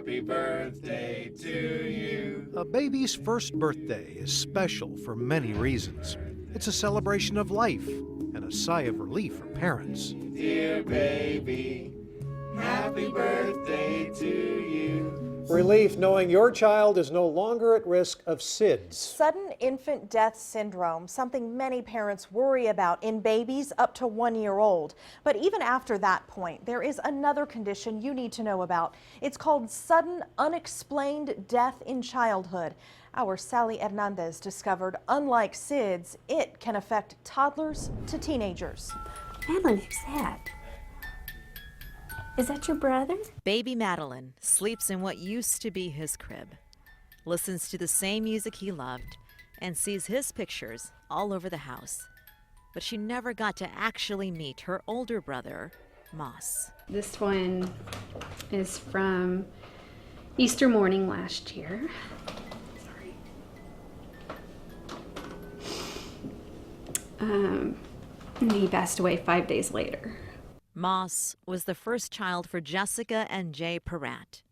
Happy birthday to you. A baby's first birthday is special for many reasons. It's a celebration of life and a sigh of relief for parents. Dear baby, happy birthday to you. Relief knowing your child is no longer at risk of SIDS. Sudden infant death syndrome, something many parents worry about in babies up to 1 year old. But even after that point, there is another condition you need to know about. It's called sudden unexplained death in childhood. Our Sally Hernandez discovered, unlike SIDS, it can affect toddlers to teenagers. Madeline, who's that? Is that your brother? Baby Madeline sleeps in what used to be his crib, listens to the same music he loved, and sees his pictures all over the house. But she never got to actually meet her older brother, Moss. This one is from Easter morning last year. Sorry. And he passed away 5 days later. Moss was the first child for Jessica and Jay Peratt.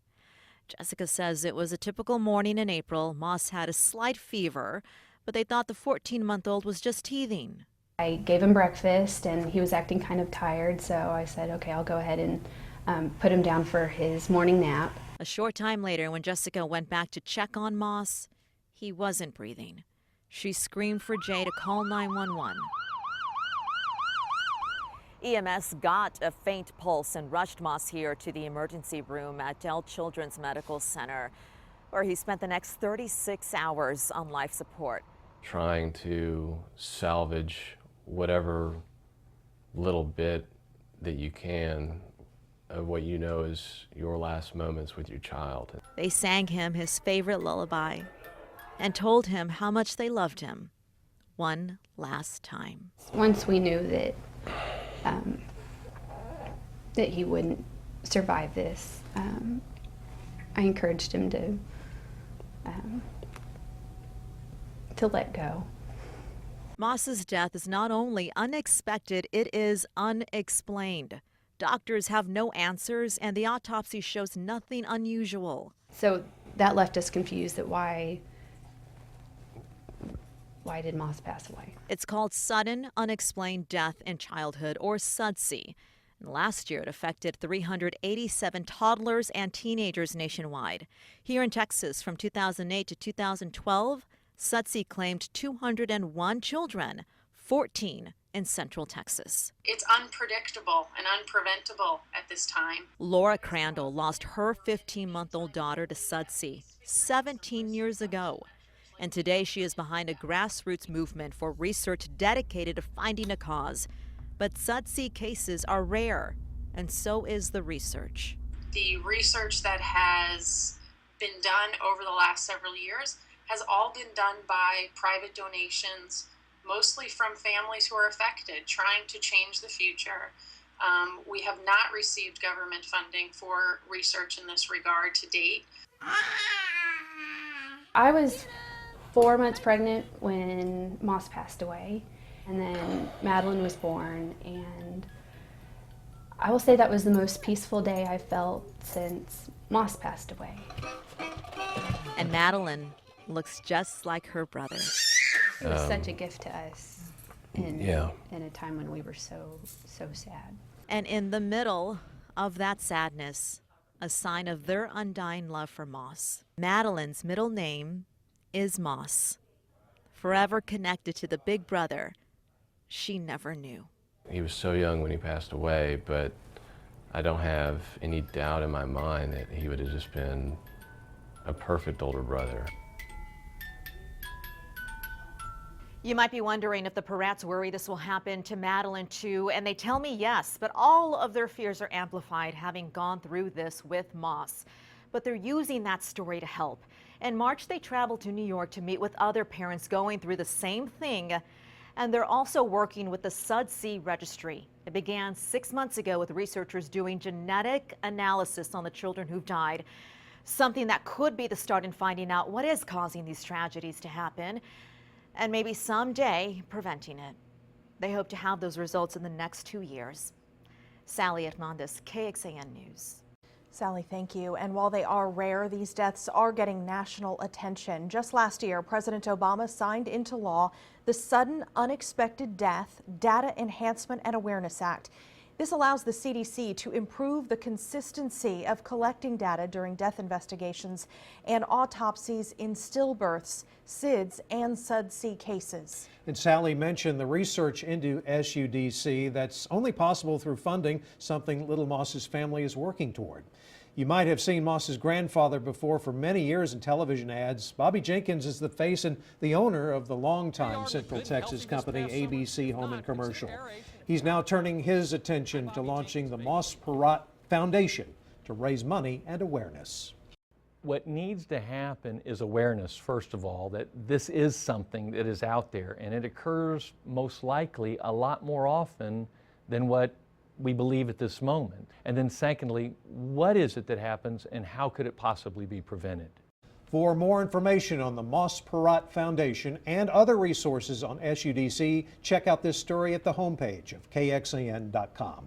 Jessica says it was a typical morning in April. Moss had a slight fever, but they thought the 14-month-old was just teething. I gave him breakfast and he was acting kind of tired, so I said, okay, I'll go ahead and put him down for his morning nap. A short time later, when Jessica went back to check on Moss, he wasn't breathing. She screamed for Jay to call 911. EMS got a faint pulse and rushed Moss here to the emergency room at Dell Children's Medical Center, where he spent the next 36 hours on life support. Trying to salvage whatever little bit that you can of what you know is your last moments with your child. They sang him his favorite lullaby and told him how much they loved him one last time. Once we knew that that he wouldn't survive this, I encouraged him to let go. Moss's death is not only unexpected, it is unexplained. Doctors have no answers, and the autopsy shows nothing unusual. So that left us confused that why did Moss pass away? It's called sudden unexplained death in childhood, or SUDC. Last year, it affected 387 toddlers and teenagers nationwide. Here in Texas, from 2008 to 2012, SUDC claimed 201 children, 14 in Central Texas. It's unpredictable and unpreventable at this time. Laura Crandall lost her 15-month-old daughter to SUDC 17 years ago. And today she is behind a grassroots movement for research dedicated to finding a cause. But SUDC cases are rare, and so is the research. The research that has been done over the last several years has all been done by private donations, mostly from families who are affected, trying to change the future. We have not received government funding for research in this regard to date. I was 4 months pregnant when Moss passed away, and then Madeline was born, and I will say that was the most peaceful day I felt since Moss passed away. And Madeline looks just like her brother. It was such a gift to us in a time when we were so sad. And in the middle of that sadness, a sign of their undying love for Moss. Madeline's middle name is Moss, forever connected to the big brother she never knew. He was so young when he passed away, but I don't have any doubt in my mind that he would have just been a perfect older brother. You might be wondering if the Peratts worry this will happen to Madeline too, and they tell me yes, but all of their fears are amplified having gone through this with Moss. But they're using that story to help. In March, they traveled to New York to meet with other parents going through the same thing, and they're also working with the SUDC registry. It began 6 months ago with researchers doing genetic analysis on the children who've died, something that could be the start in finding out what is causing these tragedies to happen, and maybe someday preventing it. They hope to have those results in the next 2 years. Sally Hernandez, KXAN News. Sally, thank you. And while they are rare, these deaths are getting national attention. Just last year, President Obama signed into law the Sudden Unexpected Death Data Enhancement and Awareness Act. This allows the CDC to improve the consistency of collecting data during death investigations and autopsies in stillbirths, SIDS, and SUD-C cases. And Sally mentioned the research into SUDC that's only possible through funding, something Little Moss's family is working toward. You might have seen Moss's grandfather before for many years in television ads. Bobby Jenkins is the face and the owner of the longtime Central Texas company ABC Home and Commercial. He's now turning his attention to launching the Moss Perrott Foundation to raise money and awareness. What needs to happen is awareness, first of all, that this is something that is out there, and it occurs most likely a lot more often than what we believe at this moment. And then secondly, what is it that happens and how could it possibly be prevented? For more information on the Moss Perrott Foundation and other resources on SUDC, check out this story at the homepage of KXAN.com.